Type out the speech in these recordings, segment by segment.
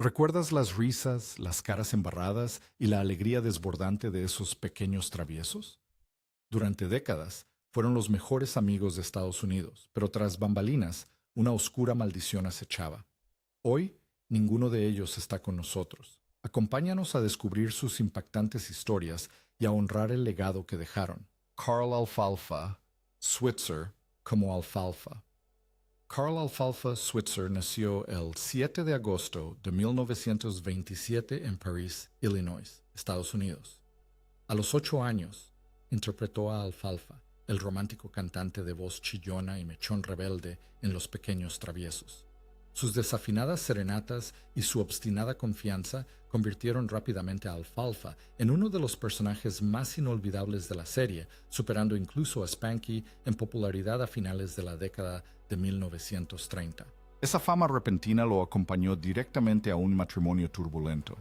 ¿Recuerdas las risas, las caras embarradas y la alegría desbordante de esos pequeños traviesos? Durante décadas fueron los mejores amigos de Estados Unidos, pero tras bambalinas, una oscura maldición acechaba. Hoy, ninguno de ellos está con nosotros. Acompáñanos a descubrir sus impactantes historias y a honrar el legado que dejaron. Carl Alfalfa, Switzer, como Alfalfa. Carl Alfalfa Switzer nació el 7 de agosto de 1927 en París, Illinois, Estados Unidos. A los 8 años, interpretó a Alfalfa, el romántico cantante de voz chillona y mechón rebelde en Los Pequeños Traviesos. Sus desafinadas serenatas y su obstinada confianza convirtieron rápidamente a Alfalfa en uno de los personajes más inolvidables de la serie, superando incluso a Spanky en popularidad a finales de la década de 1930. Esa fama repentina lo acompañó directamente a un matrimonio turbulento.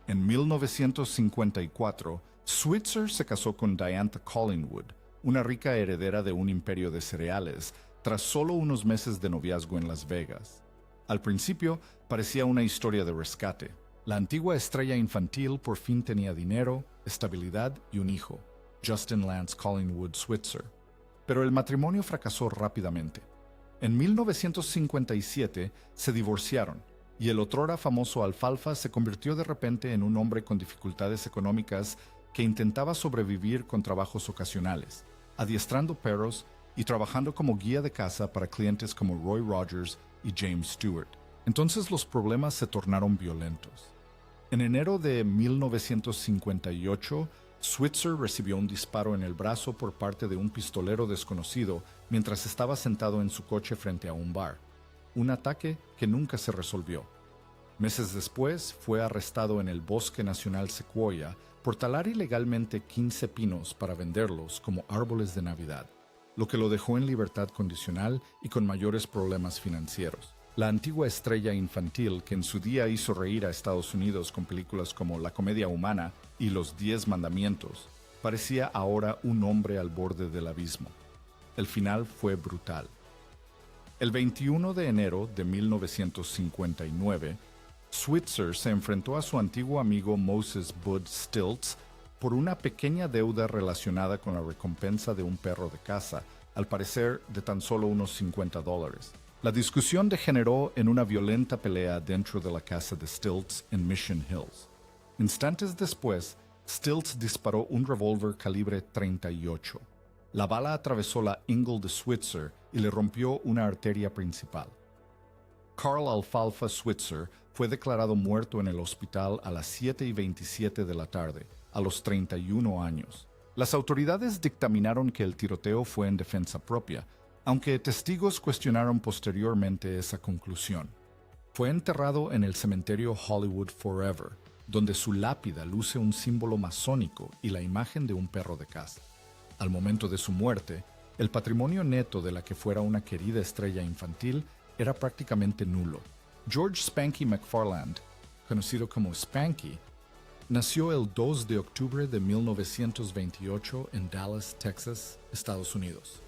En 1954, Switzer se casó con Diantha Collingwood, una rica heredera de un imperio de cereales, tras solo unos meses de noviazgo en Las Vegas. Al principio, parecía una historia de rescate. La antigua estrella infantil por fin tenía dinero, estabilidad y un hijo, Justin Lance Collingwood Switzer. Pero el matrimonio fracasó rápidamente. En 1957 se divorciaron, y el otrora famoso Alfalfa se convirtió de repente en un hombre con dificultades económicas que intentaba sobrevivir con trabajos ocasionales, adiestrando perros y trabajando como guía de caza para clientes como Roy Rogers y James Stewart. Entonces los problemas se tornaron violentos. En enero de 1958, Switzer recibió un disparo en el brazo por parte de un pistolero desconocido mientras estaba sentado en su coche frente a un bar. Un ataque que nunca se resolvió. Meses después, fue arrestado en el Bosque Nacional Sequoia por talar ilegalmente 15 pinos para venderlos como árboles de Navidad, lo que lo dejó en libertad condicional y con mayores problemas financieros. La antigua estrella infantil que en su día hizo reír a Estados Unidos con películas como La Comedia Humana y Los 10 Mandamientos, parecía ahora un hombre al borde del abismo. El final fue brutal. El 21 de enero de 1959, Switzer se enfrentó a su antiguo amigo Moses Bud Stilts por una pequeña deuda relacionada con la recompensa de un perro de caza, al parecer de tan solo unos $50. La discusión degeneró en una violenta pelea dentro de la casa de Stilts en Mission Hills. Instantes después, Stilts disparó un revólver calibre .38. La bala atravesó la ingle de Switzer y le rompió una arteria principal. Carl Alfalfa Switzer fue declarado muerto en el hospital a las 7:27 de la tarde, a los 31 años. Las autoridades dictaminaron que el tiroteo fue en defensa propia, aunque testigos cuestionaron posteriormente esa conclusión. Fue enterrado en el cementerio Hollywood Forever, donde su lápida luce un símbolo masónico y la imagen de un perro de caza. Al momento de su muerte, el patrimonio neto de la que fuera una querida estrella infantil era prácticamente nulo. George Spanky McFarland, conocido como Spanky, nació el 2 de octubre de 1928 en Dallas, Texas, Estados Unidos.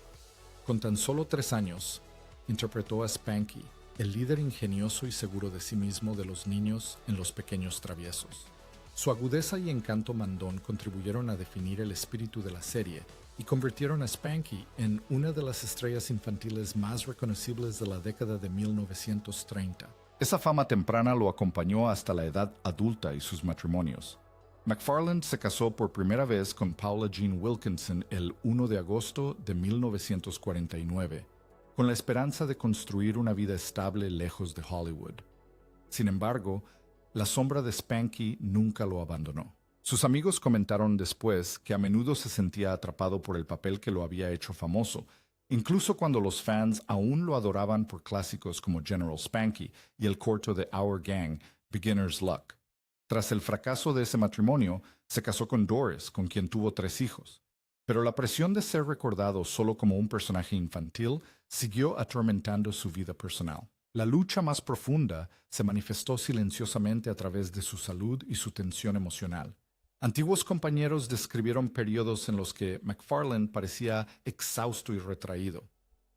Con tan solo 3 años, interpretó a Spanky, el líder ingenioso y seguro de sí mismo de los niños en Los Pequeños Traviesos. Su agudeza y encanto mandón contribuyeron a definir el espíritu de la serie y convirtieron a Spanky en una de las estrellas infantiles más reconocibles de la década de 1930. Esa fama temprana lo acompañó hasta la edad adulta y sus matrimonios. McFarland se casó por primera vez con Paula Jean Wilkinson el 1 de agosto de 1949, con la esperanza de construir una vida estable lejos de Hollywood. Sin embargo, la sombra de Spanky nunca lo abandonó. Sus amigos comentaron después que a menudo se sentía atrapado por el papel que lo había hecho famoso, incluso cuando los fans aún lo adoraban por clásicos como General Spanky y el corto de Our Gang, Beginner's Luck. Tras el fracaso de ese matrimonio, se casó con Doris, con quien tuvo 3 hijos. Pero la presión de ser recordado solo como un personaje infantil siguió atormentando su vida personal. La lucha más profunda se manifestó silenciosamente a través de su salud y su tensión emocional. Antiguos compañeros describieron periodos en los que McFarland parecía exhausto y retraído.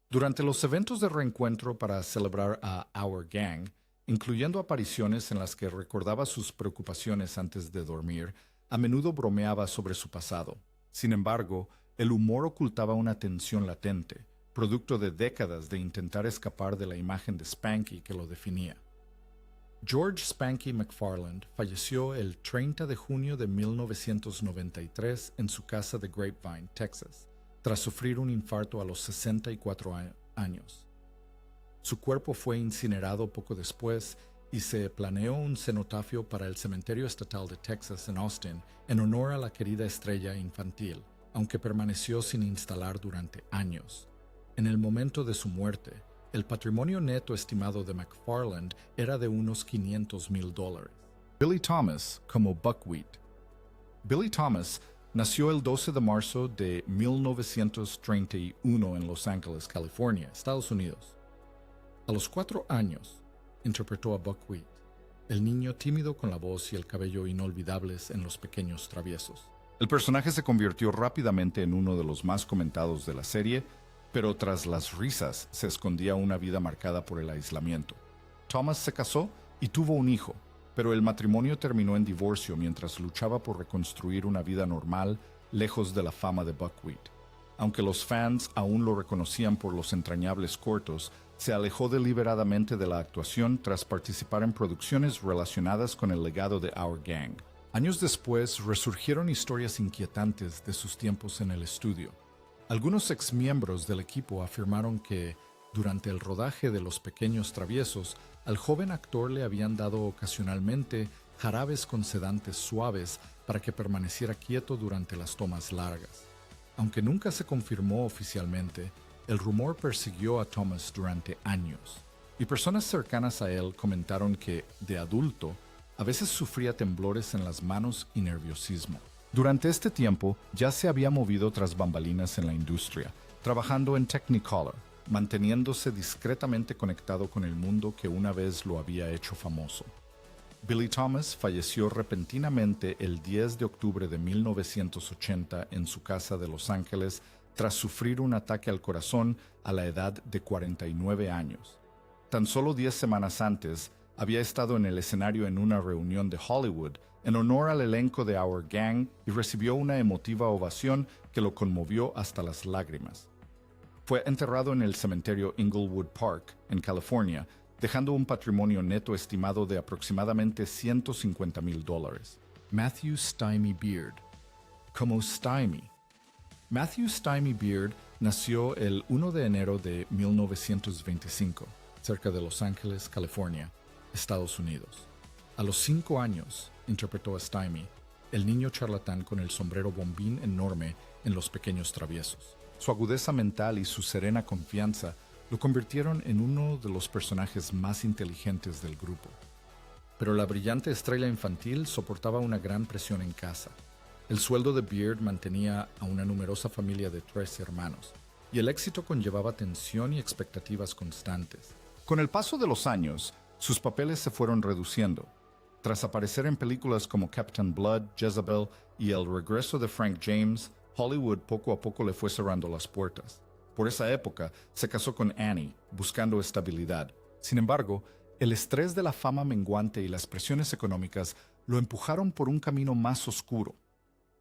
Durante los eventos de reencuentro para celebrar a Our Gang, incluyendo apariciones en las que recordaba sus preocupaciones antes de dormir. A menudo bromeaba sobre su pasado. Sin embargo, el humor ocultaba una tensión latente, producto de décadas de intentar escapar de la imagen de Spanky que lo definía. George Spanky McFarland falleció el 30 de junio de 1993 en su casa de Grapevine, Texas, tras sufrir un infarto a los 64 años. Su cuerpo fue incinerado poco después y se planeó un cenotafio para el Cementerio Estatal de Texas en Austin en honor a la querida estrella infantil, aunque permaneció sin instalar durante años. En el momento de su muerte, el patrimonio neto estimado de McFarland era de unos $500,000. Billy Thomas como Buckwheat. Billy Thomas nació el 12 de marzo de 1931 en Los Ángeles, California, Estados Unidos. A los 4 años, interpretó a Buckwheat, el niño tímido con la voz y el cabello inolvidables en Los Pequeños Traviesos. El personaje se convirtió rápidamente en uno de los más comentados de la serie, pero tras las risas se escondía una vida marcada por el aislamiento. Thomas se casó y tuvo un hijo, pero el matrimonio terminó en divorcio mientras luchaba por reconstruir una vida normal lejos de la fama de Buckwheat. Aunque los fans aún lo reconocían por los entrañables cortos, se alejó deliberadamente de la actuación tras participar en producciones relacionadas con el legado de Our Gang. Años después, resurgieron historias inquietantes de sus tiempos en el estudio. Algunos exmiembros del equipo afirmaron que, durante el rodaje de Los Pequeños Traviesos, al joven actor le habían dado ocasionalmente jarabes con sedantes suaves para que permaneciera quieto durante las tomas largas. Aunque nunca se confirmó oficialmente, el rumor persiguió a Thomas durante años, y personas cercanas a él comentaron que, de adulto, a veces sufría temblores en las manos y nerviosismo. Durante este tiempo, ya se había movido tras bambalinas en la industria, trabajando en Technicolor, manteniéndose discretamente conectado con el mundo que una vez lo había hecho famoso. Billy Thomas falleció repentinamente el 10 de octubre de 1980 en su casa de Los Ángeles tras sufrir un ataque al corazón a la edad de 49 años. Tan solo 10 semanas antes, había estado en el escenario en una reunión de Hollywood en honor al elenco de Our Gang y recibió una emotiva ovación que lo conmovió hasta las lágrimas. Fue enterrado en el cementerio Inglewood Park, en California, dejando un patrimonio neto estimado de aproximadamente $150,000. Matthew Stymie Beard. Como Stymie. Matthew Stymie Beard nació el 1 de enero de 1925, cerca de Los Ángeles, California, Estados Unidos. A los 5 años, interpretó a Stymie, el niño charlatán con el sombrero bombín enorme en Los Pequeños Traviesos. Su agudeza mental y su serena confianza lo convirtieron en uno de los personajes más inteligentes del grupo. Pero la brillante estrella infantil soportaba una gran presión en casa. El sueldo de Beard mantenía a una numerosa familia de 3 hermanos, y el éxito conllevaba tensión y expectativas constantes. Con el paso de los años, sus papeles se fueron reduciendo. Tras aparecer en películas como Captain Blood, Jezebel y El regreso de Frank James, Hollywood poco a poco le fue cerrando las puertas. Por esa época, se casó con Annie, buscando estabilidad. Sin embargo, el estrés de la fama menguante y las presiones económicas lo empujaron por un camino más oscuro.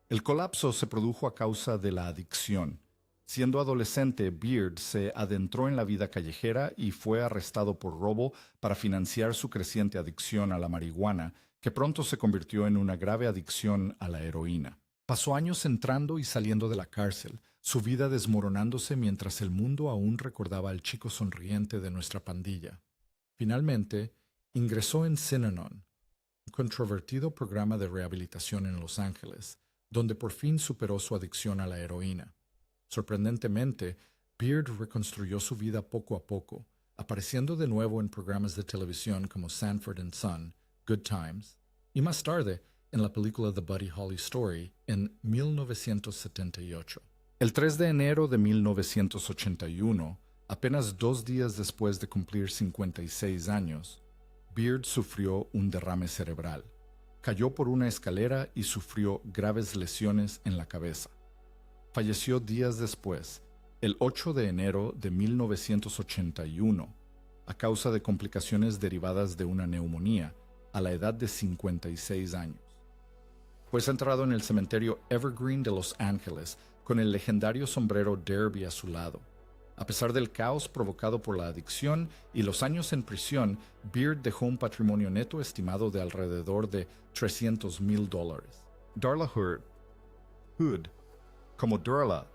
El colapso se produjo a causa de la adicción. Siendo adolescente, Beard se adentró en la vida callejera y fue arrestado por robo para financiar su creciente adicción a la marihuana, que pronto se convirtió en una grave adicción a la heroína. Pasó años entrando y saliendo de la cárcel, su vida desmoronándose mientras el mundo aún recordaba al chico sonriente de nuestra pandilla. Finalmente, ingresó en Synanon, un controvertido programa de rehabilitación en Los Ángeles, donde por fin superó su adicción a la heroína. Sorprendentemente, Beard reconstruyó su vida poco a poco, apareciendo de nuevo en programas de televisión como Sanford and Son, Good Times, y más tarde en la película The Buddy Holly Story en 1978. El 3 de enero de 1981, apenas 2 días después de cumplir 56 años, Beard sufrió un derrame cerebral. Cayó por una escalera y sufrió graves lesiones en la cabeza. Falleció días después, el 8 de enero de 1981, a causa de complicaciones derivadas de una neumonía a la edad de 56 años. Fue enterrado en el cementerio Evergreen de Los Ángeles con el legendario sombrero Derby a su lado. A pesar del caos provocado por la adicción y los años en prisión, Beard dejó un patrimonio neto estimado de alrededor de $300,000. Darla Hood, como Darla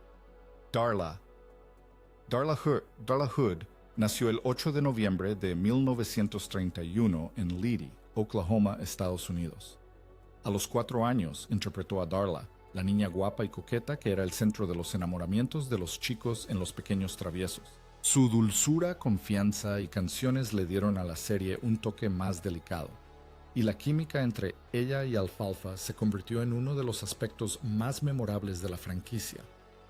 Hood, nació el 8 de noviembre de 1931 en Leedy, Oklahoma, Estados Unidos. A los 4 años interpretó a Darla, la niña guapa y coqueta que era el centro de los enamoramientos de los chicos en Los Pequeños Traviesos. Su dulzura, confianza y canciones le dieron a la serie un toque más delicado, y la química entre ella y Alfalfa se convirtió en uno de los aspectos más memorables de la franquicia.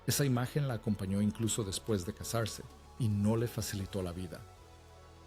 Esa imagen la acompañó incluso después de casarse, y no le facilitó la vida.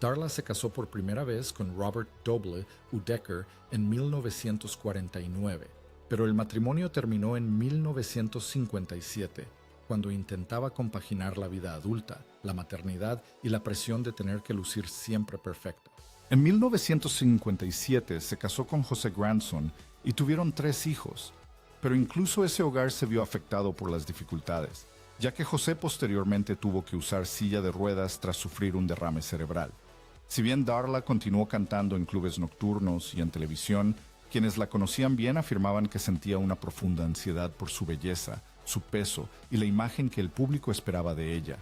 Darla se casó por primera vez con Robert W. Udecker en 1949, pero el matrimonio terminó en 1957, cuando intentaba compaginar la vida adulta, la maternidad y la presión de tener que lucir siempre perfecta. En 1957 se casó con José Grandson y tuvieron 3 hijos, pero incluso ese hogar se vio afectado por las dificultades, ya que José posteriormente tuvo que usar silla de ruedas tras sufrir un derrame cerebral. Si bien Darla continuó cantando en clubes nocturnos y en televisión, quienes la conocían bien afirmaban que sentía una profunda ansiedad por su belleza, su peso y la imagen que el público esperaba de ella.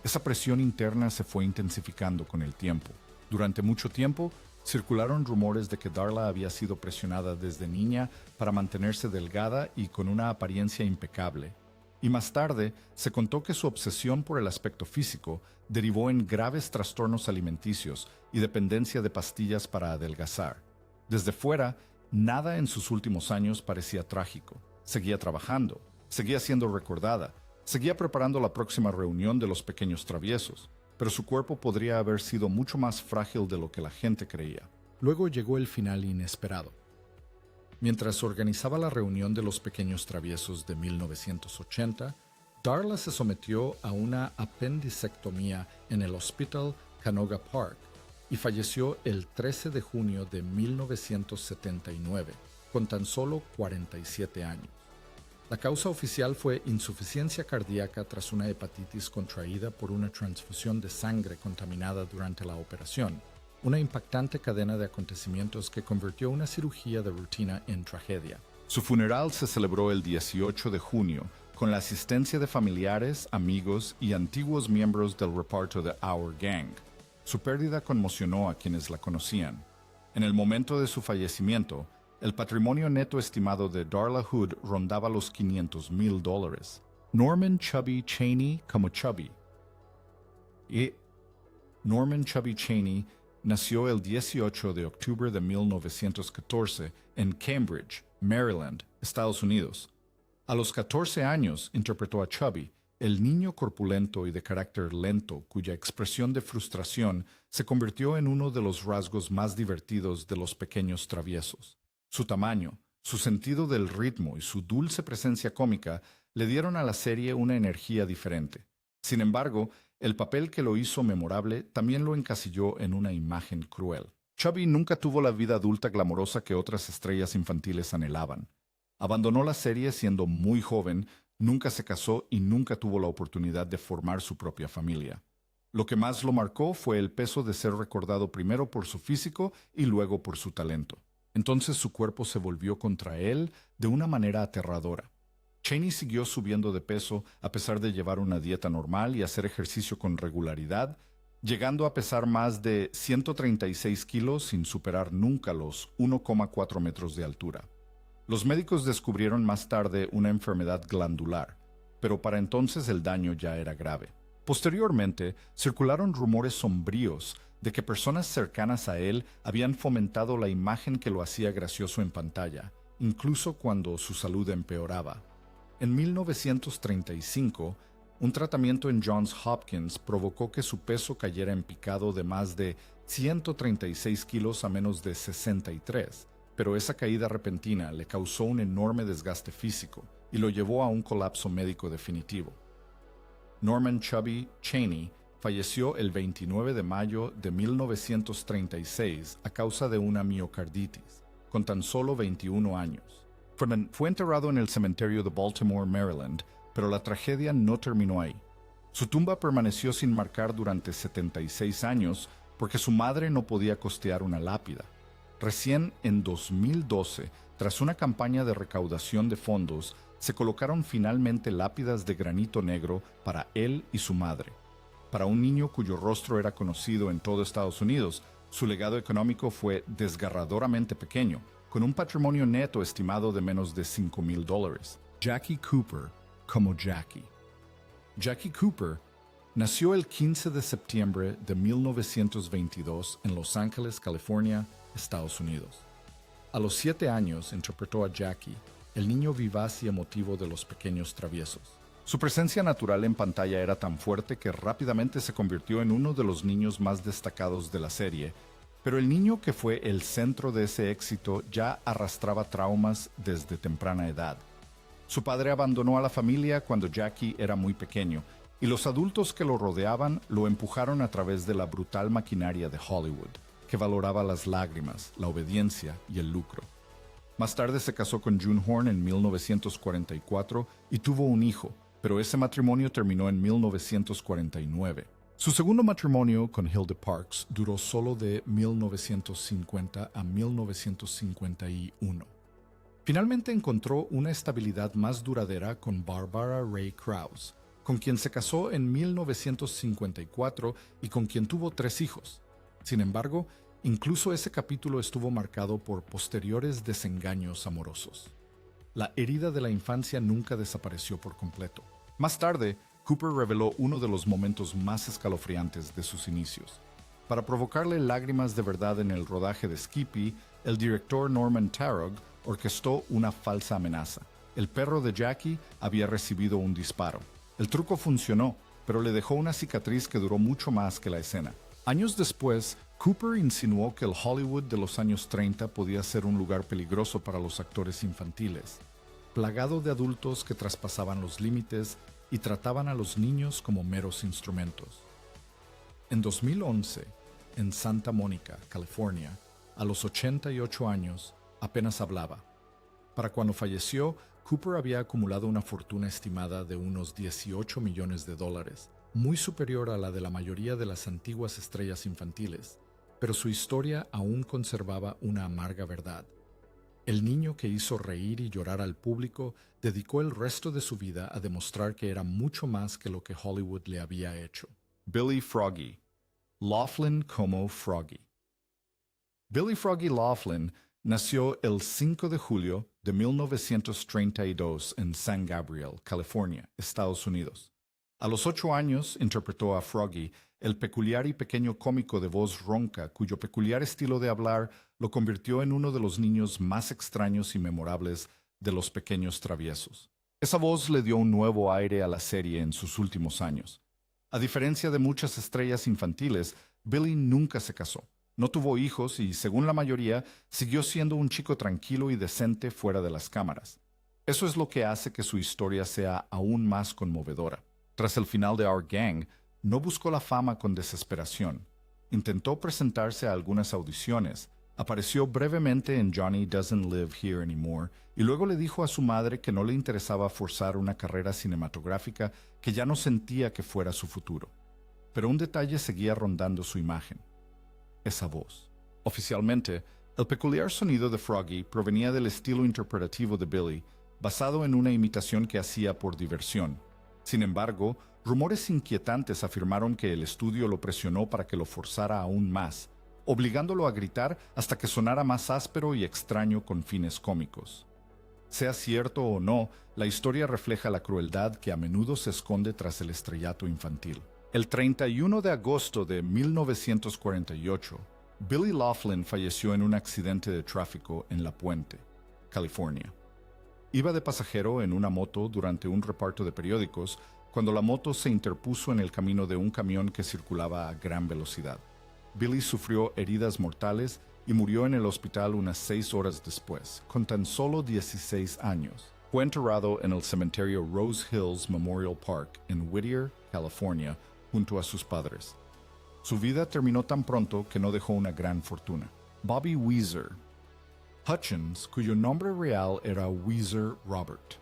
Esa presión interna se fue intensificando con el tiempo. Durante mucho tiempo, circularon rumores de que Darla había sido presionada desde niña para mantenerse delgada y con una apariencia impecable. Y más tarde, se contó que su obsesión por el aspecto físico derivó en graves trastornos alimenticios y dependencia de pastillas para adelgazar. Desde fuera, nada en sus últimos años parecía trágico. Seguía trabajando, seguía siendo recordada, seguía preparando la próxima reunión de Los Pequeños Traviesos, pero su cuerpo podría haber sido mucho más frágil de lo que la gente creía. Luego llegó el final inesperado. Mientras organizaba la reunión de Los Pequeños Traviesos de 1980, Darla se sometió a una apendicectomía en el Hospital Canoga Park y falleció el 13 de junio de 1979, con tan solo 47 años. La causa oficial fue insuficiencia cardíaca tras una hepatitis contraída por una transfusión de sangre contaminada durante la operación, una impactante cadena de acontecimientos que convirtió una cirugía de rutina en tragedia. Su funeral se celebró el 18 de junio, con la asistencia de familiares, amigos y antiguos miembros del reparto de Our Gang. Su pérdida conmocionó a quienes la conocían. En el momento de su fallecimiento, el patrimonio neto estimado de Darla Hood rondaba los $500,000. Norman Chubby Chaney como Chubby. Norman Chubby Chaney nació el 18 de octubre de 1914 en Cambridge, Maryland, Estados Unidos. A los 14 años interpretó a Chubby, el niño corpulento y de carácter lento cuya expresión de frustración se convirtió en uno de los rasgos más divertidos de Los Pequeños Traviesos. Su tamaño, su sentido del ritmo y su dulce presencia cómica le dieron a la serie una energía diferente. Sin embargo, el papel que lo hizo memorable también lo encasilló en una imagen cruel. Chubby nunca tuvo la vida adulta glamorosa que otras estrellas infantiles anhelaban. Abandonó la serie siendo muy joven, nunca se casó y nunca tuvo la oportunidad de formar su propia familia. Lo que más lo marcó fue el peso de ser recordado primero por su físico y luego por su talento. Entonces su cuerpo se volvió contra él de una manera aterradora. Chaney siguió subiendo de peso a pesar de llevar una dieta normal y hacer ejercicio con regularidad, llegando a pesar más de 136 kilos sin superar nunca los 1,4 metros de altura. Los médicos descubrieron más tarde una enfermedad glandular, pero para entonces el daño ya era grave. Posteriormente, circularon rumores sombríos de que personas cercanas a él habían fomentado la imagen que lo hacía gracioso en pantalla, incluso cuando su salud empeoraba. En 1935, un tratamiento en Johns Hopkins provocó que su peso cayera en picado de más de 136 kilos a menos de 63, pero esa caída repentina le causó un enorme desgaste físico y lo llevó a un colapso médico definitivo. Norman Chubby Chaney falleció el 29 de mayo de 1936 a causa de una miocarditis, con tan solo 21 años. Fue enterrado en el cementerio de Baltimore, Maryland, pero la tragedia no terminó ahí. Su tumba permaneció sin marcar durante 76 años porque su madre no podía costear una lápida. Recién en 2012, tras una campaña de recaudación de fondos, se colocaron finalmente lápidas de granito negro para él y su madre. Para un niño cuyo rostro era conocido en todo Estados Unidos, su legado económico fue desgarradoramente pequeño, con un patrimonio neto estimado de menos de $5,000. Jackie Cooper como Jackie. Jackie Cooper nació el 15 de septiembre de 1922 en Los Ángeles, California, Estados Unidos. A los 7 años interpretó a Jackie, el niño vivaz y emotivo de Los Pequeños Traviesos. Su presencia natural en pantalla era tan fuerte que rápidamente se convirtió en uno de los niños más destacados de la serie, pero el niño que fue el centro de ese éxito ya arrastraba traumas desde temprana edad. Su padre abandonó a la familia cuando Jackie era muy pequeño, y los adultos que lo rodeaban lo empujaron a través de la brutal maquinaria de Hollywood, que valoraba las lágrimas, la obediencia y el lucro. Más tarde se casó con June Horn en 1944 y tuvo un hijo, pero ese matrimonio terminó en 1949. Su segundo matrimonio con Hilda Parks duró solo de 1950 a 1951. Finalmente encontró una estabilidad más duradera con Barbara Ray Krause, con quien se casó en 1954 y con quien tuvo 3 hijos. Sin embargo, incluso ese capítulo estuvo marcado por posteriores desengaños amorosos. La herida de la infancia nunca desapareció por completo. Más tarde, Cooper reveló uno de los momentos más escalofriantes de sus inicios. Para provocarle lágrimas de verdad en el rodaje de Skippy, el director Norman Taurog orquestó una falsa amenaza. El perro de Jackie había recibido un disparo. El truco funcionó, pero le dejó una cicatriz que duró mucho más que la escena. Años después, Cooper insinuó que el Hollywood de los años 30 podía ser un lugar peligroso para los actores infantiles, plagado de adultos que traspasaban los límites y trataban a los niños como meros instrumentos. En 2011, en Santa Mónica, California, a los 88 años, apenas hablaba. Para cuando falleció, Cooper había acumulado una fortuna estimada de unos $18 millones, muy superior a la de la mayoría de las antiguas estrellas infantiles, pero su historia aún conservaba una amarga verdad. El niño que hizo reír y llorar al público dedicó el resto de su vida a demostrar que era mucho más que lo que Hollywood le había hecho. Billy Froggy. Laughlin como Froggy. Billy Froggy Laughlin nació el 5 de julio de 1932 en San Gabriel, California, Estados Unidos. A los 8 años interpretó a Froggy, el peculiar y pequeño cómico de voz ronca, cuyo peculiar estilo de hablar lo convirtió en uno de los niños más extraños y memorables de Los Pequeños Traviesos. Esa voz le dio un nuevo aire a la serie en sus últimos años. A diferencia de muchas estrellas infantiles, Billy nunca se casó. No tuvo hijos y, según la mayoría, siguió siendo un chico tranquilo y decente fuera de las cámaras. Eso es lo que hace que su historia sea aún más conmovedora. Tras el final de Our Gang, no buscó la fama con desesperación. Intentó presentarse a algunas audiciones, apareció brevemente en Johnny Doesn't Live Here Anymore y luego le dijo a su madre que no le interesaba forzar una carrera cinematográfica que ya no sentía que fuera su futuro. Pero un detalle seguía rondando su imagen: esa voz. Oficialmente, el peculiar sonido de Froggy provenía del estilo interpretativo de Billy, basado en una imitación que hacía por diversión. Sin embargo, rumores inquietantes afirmaron que el estudio lo presionó para que lo forzara aún más, obligándolo a gritar hasta que sonara más áspero y extraño con fines cómicos. Sea cierto o no, la historia refleja la crueldad que a menudo se esconde tras el estrellato infantil. El 31 de agosto de 1948, Billy Laughlin falleció en un accidente de tráfico en La Puente, California. Iba de pasajero en una moto durante un reparto de periódicos cuando la moto se interpuso en el camino de un camión que circulaba a gran velocidad. Billy sufrió heridas mortales y murió en el hospital unas 6 horas después, con tan solo 16 años. Fue enterrado en el cementerio Rose Hills Memorial Park en Whittier, California, junto a sus padres. Su vida terminó tan pronto que no dejó una gran fortuna. Bobby Weezer Hutchins, cuyo nombre real era Weezer Robert.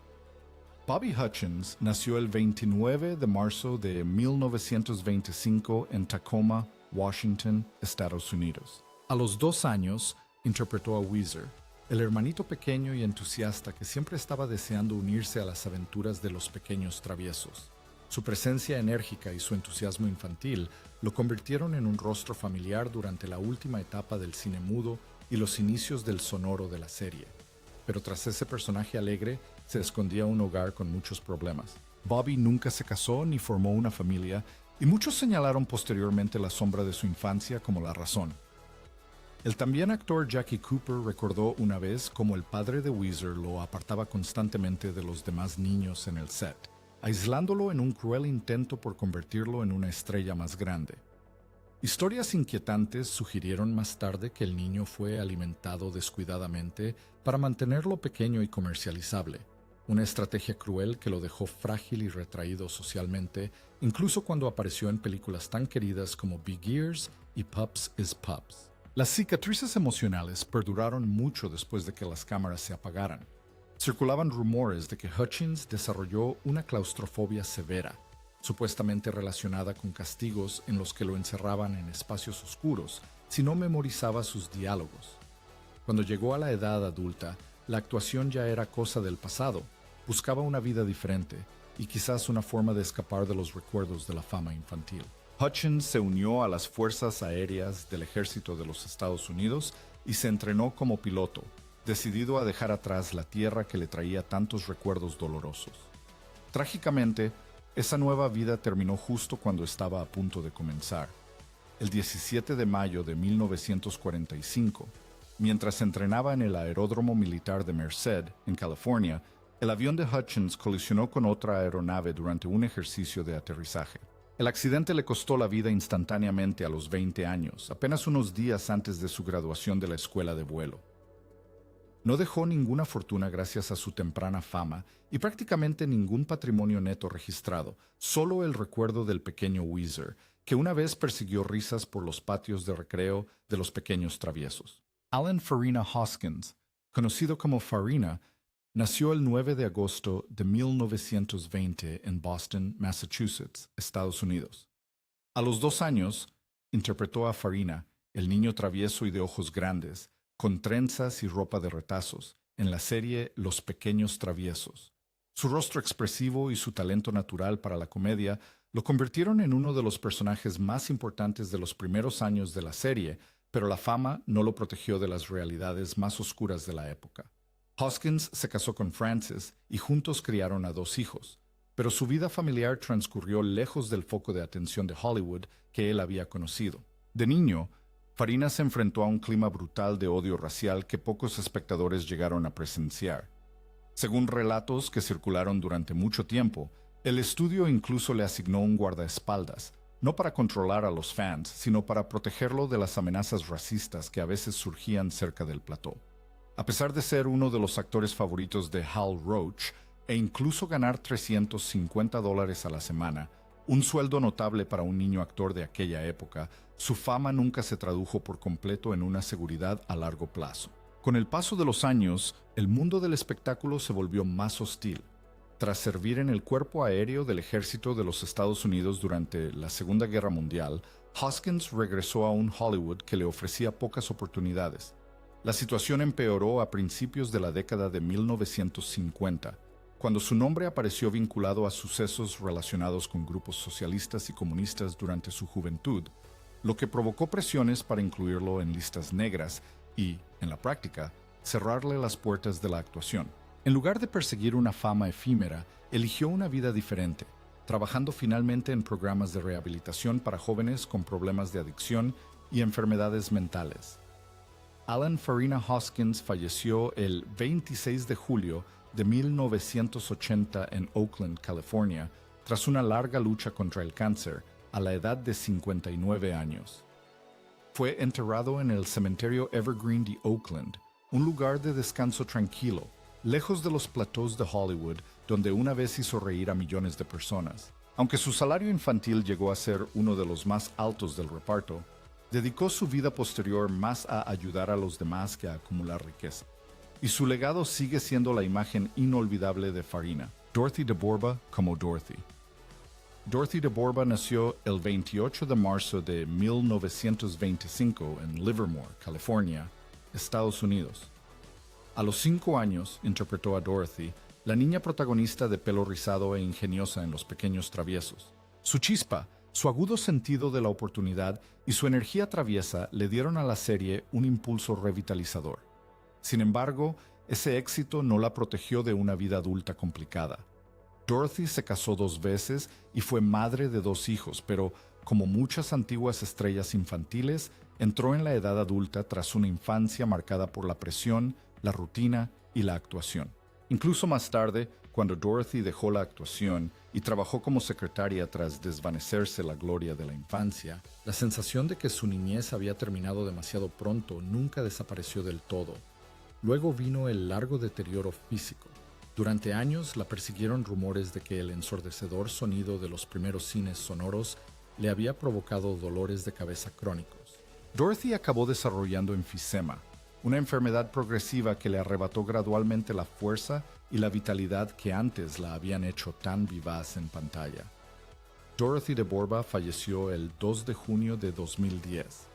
Bobby Hutchins nació el 29 de marzo de 1925 en Tacoma, Washington, Estados Unidos. A los 2 años, interpretó a Weezer, el hermanito pequeño y entusiasta que siempre estaba deseando unirse a las aventuras de los pequeños traviesos. Su presencia enérgica y su entusiasmo infantil lo convirtieron en un rostro familiar durante la última etapa del cine mudo y los inicios del sonoro de la serie. Pero tras ese personaje alegre, se escondía un hogar con muchos problemas. Bobby nunca se casó ni formó una familia, y muchos señalaron posteriormente la sombra de su infancia como la razón. El también actor Jackie Cooper recordó una vez cómo el padre de Weezer lo apartaba constantemente de los demás niños en el set, aislándolo en un cruel intento por convertirlo en una estrella más grande. Historias inquietantes sugirieron más tarde que el niño fue alimentado descuidadamente para mantenerlo pequeño y comercializable, una estrategia cruel que lo dejó frágil y retraído socialmente, incluso cuando apareció en películas tan queridas como Big Ears y Pups is Pups. Las cicatrices emocionales perduraron mucho después de que las cámaras se apagaran. Circulaban rumores de que Hutchins desarrolló una claustrofobia severa, supuestamente relacionada con castigos en los que lo encerraban en espacios oscuros si no memorizaba sus diálogos. Cuando llegó a la edad adulta, la actuación ya era cosa del pasado, buscaba una vida diferente y quizás una forma de escapar de los recuerdos de la fama infantil. Hutchins se unió a las Fuerzas Aéreas del Ejército de los Estados Unidos y se entrenó como piloto, decidido a dejar atrás la tierra que le traía tantos recuerdos dolorosos. Trágicamente, esa nueva vida terminó justo cuando estaba a punto de comenzar. El 17 de mayo de 1945, mientras entrenaba en el aeródromo militar de Merced, en California, el avión de Hutchins colisionó con otra aeronave durante un ejercicio de aterrizaje. El accidente le costó la vida instantáneamente a los 20 años, apenas unos días antes de su graduación de la escuela de vuelo. No dejó ninguna fortuna gracias a su temprana fama y prácticamente ningún patrimonio neto registrado, solo el recuerdo del pequeño Weezer, que una vez persiguió risas por los patios de recreo de los pequeños traviesos. Alan Farina Hoskins, conocido como Farina, nació el 9 de agosto de 1920 en Boston, Massachusetts, Estados Unidos. A los 2 años, interpretó a Farina, el niño travieso y de ojos grandes, con trenzas y ropa de retazos, en la serie Los Pequeños Traviesos. Su rostro expresivo y su talento natural para la comedia lo convirtieron en uno de los personajes más importantes de los primeros años de la serie, pero la fama no lo protegió de las realidades más oscuras de la época. Hoskins se casó con Frances y juntos criaron a 2 hijos, pero su vida familiar transcurrió lejos del foco de atención de Hollywood que él había conocido. De niño, Farina se enfrentó a un clima brutal de odio racial que pocos espectadores llegaron a presenciar. Según relatos que circularon durante mucho tiempo, el estudio incluso le asignó un guardaespaldas, no para controlar a los fans, sino para protegerlo de las amenazas racistas que a veces surgían cerca del plató. A pesar de ser uno de los actores favoritos de Hal Roach e incluso ganar $350 a la semana, un sueldo notable para un niño actor de aquella época, su fama nunca se tradujo por completo en una seguridad a largo plazo. Con el paso de los años, el mundo del espectáculo se volvió más hostil. Tras servir en el Cuerpo Aéreo del Ejército de los Estados Unidos durante la Segunda Guerra Mundial, Hoskins regresó a un Hollywood que le ofrecía pocas oportunidades. La situación empeoró a principios de la década de 1950, cuando su nombre apareció vinculado a sucesos relacionados con grupos socialistas y comunistas durante su juventud, lo que provocó presiones para incluirlo en listas negras y, en la práctica, cerrarle las puertas de la actuación. En lugar de perseguir una fama efímera, eligió una vida diferente, trabajando finalmente en programas de rehabilitación para jóvenes con problemas de adicción y enfermedades mentales. Alan Farina Hoskins falleció el 26 de julio de 1980 en Oakland, California, tras una larga lucha contra el cáncer, a la edad de 59 años. Fue enterrado en el cementerio Evergreen de Oakland, un lugar de descanso tranquilo, lejos de los platós de Hollywood, donde una vez hizo reír a millones de personas. Aunque su salario infantil llegó a ser uno de los más altos del reparto, dedicó su vida posterior más a ayudar a los demás que a acumular riqueza. Y su legado sigue siendo la imagen inolvidable de Farina, Dorothy de Borba como Dorothy. Dorothy de Borba nació el 28 de marzo de 1925 en Livermore, California, Estados Unidos. A los 5 años interpretó a Dorothy, la niña protagonista de pelo rizado e ingeniosa en Los Pequeños Traviesos. Su chispa, su agudo sentido de la oportunidad y su energía traviesa le dieron a la serie un impulso revitalizador. Sin embargo, ese éxito no la protegió de una vida adulta complicada. Dorothy se casó 2 veces y fue madre de 2 hijos, pero, como muchas antiguas estrellas infantiles, entró en la edad adulta tras una infancia marcada por la presión, la rutina y la actuación. Incluso más tarde, cuando Dorothy dejó la actuación y trabajó como secretaria tras desvanecerse la gloria de la infancia, la sensación de que su niñez había terminado demasiado pronto nunca desapareció del todo. Luego vino el largo deterioro físico. Durante años la persiguieron rumores de que el ensordecedor sonido de los primeros cines sonoros le había provocado dolores de cabeza crónicos. Dorothy acabó desarrollando enfisema, una enfermedad progresiva que le arrebató gradualmente la fuerza y la vitalidad que antes la habían hecho tan vivaz en pantalla. Dorothy de Borba falleció el 2 de junio de 2010,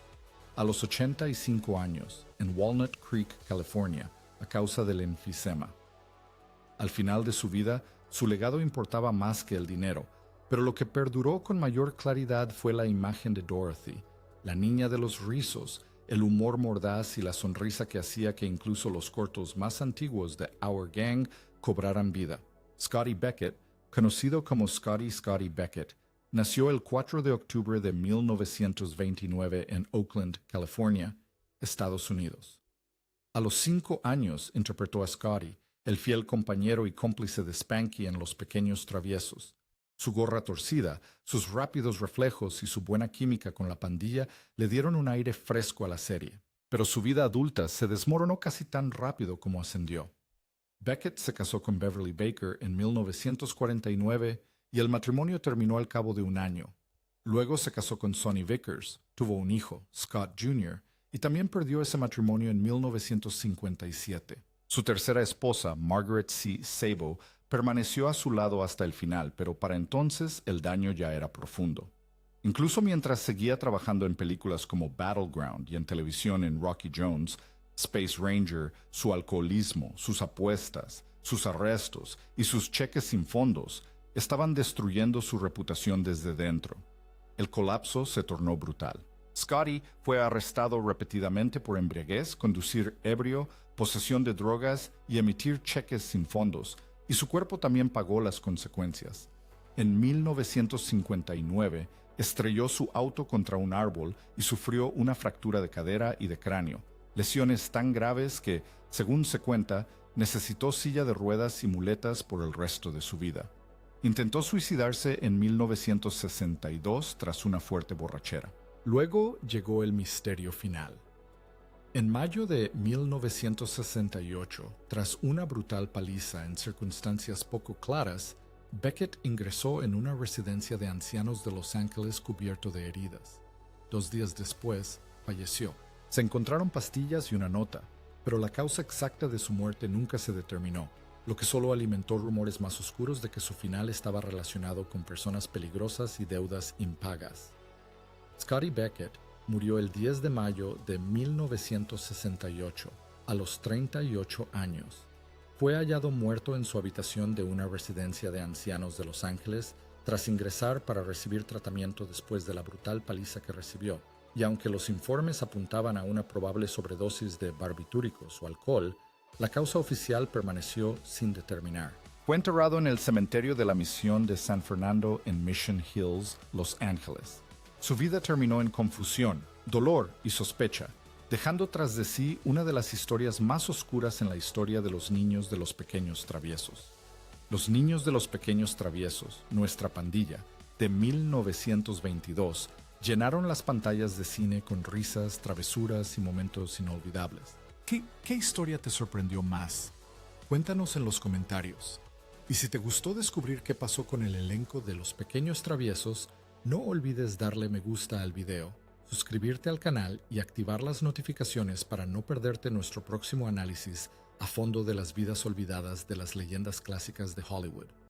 a los 85 años, en Walnut Creek, California, a causa del enfisema. Al final de su vida, su legado importaba más que el dinero, pero lo que perduró con mayor claridad fue la imagen de Dorothy, la niña de los rizos, el humor mordaz y la sonrisa que hacía que incluso los cortos más antiguos de Our Gang cobraran vida. Scotty Beckett, conocido como Scotty Beckett, nació el 4 de octubre de 1929 en Oakland, California, Estados Unidos. A los 5 años interpretó a Scotty, el fiel compañero y cómplice de Spanky en Los Pequeños Traviesos. Su gorra torcida, sus rápidos reflejos y su buena química con la pandilla le dieron un aire fresco a la serie. Pero su vida adulta se desmoronó casi tan rápido como ascendió. Beckett se casó con Beverly Baker en 1949 y el matrimonio terminó al cabo de un año. Luego se casó con Sonny Vickers, tuvo un hijo, Scott Jr., y también perdió ese matrimonio en 1957. Su tercera esposa, Margaret C. Sabo, permaneció a su lado hasta el final, pero para entonces el daño ya era profundo. Incluso mientras seguía trabajando en películas como Battleground y en televisión en Rocky Jones, Space Ranger, su alcoholismo, sus apuestas, sus arrestos y sus cheques sin fondos estaban destruyendo su reputación desde dentro. El colapso se tornó brutal. Scotty fue arrestado repetidamente por embriaguez, conducir ebrio, posesión de drogas y emitir cheques sin fondos, y su cuerpo también pagó las consecuencias. En 1959, estrelló su auto contra un árbol y sufrió una fractura de cadera y de cráneo, lesiones tan graves que, según se cuenta, necesitó silla de ruedas y muletas por el resto de su vida. Intentó suicidarse en 1962 tras una fuerte borrachera. Luego llegó el misterio final. En mayo de 1968, tras una brutal paliza en circunstancias poco claras, Beckett ingresó en una residencia de ancianos de Los Ángeles cubierto de heridas. 2 días después, falleció. Se encontraron pastillas y una nota, pero la causa exacta de su muerte nunca se determinó, lo que solo alimentó rumores más oscuros de que su final estaba relacionado con personas peligrosas y deudas impagas. Scotty Beckett murió el 10 de mayo de 1968, a los 38 años. Fue hallado muerto en su habitación de una residencia de ancianos de Los Ángeles tras ingresar para recibir tratamiento después de la brutal paliza que recibió, y aunque los informes apuntaban a una probable sobredosis de barbitúricos o alcohol, la causa oficial permaneció sin determinar. Fue enterrado en el cementerio de la Misión de San Fernando en Mission Hills, Los Ángeles. Su vida terminó en confusión, dolor y sospecha, dejando tras de sí una de las historias más oscuras en la historia de los niños de Los Pequeños Traviesos. Los Niños de los Pequeños Traviesos, nuestra pandilla, de 1922, llenaron las pantallas de cine con risas, travesuras y momentos inolvidables. ¿Qué historia te sorprendió más? Cuéntanos en los comentarios. Y si te gustó descubrir qué pasó con el elenco de Los Pequeños Traviesos, no olvides darle me gusta al video, suscribirte al canal y activar las notificaciones para no perderte nuestro próximo análisis a fondo de las vidas olvidadas de las leyendas clásicas de Hollywood.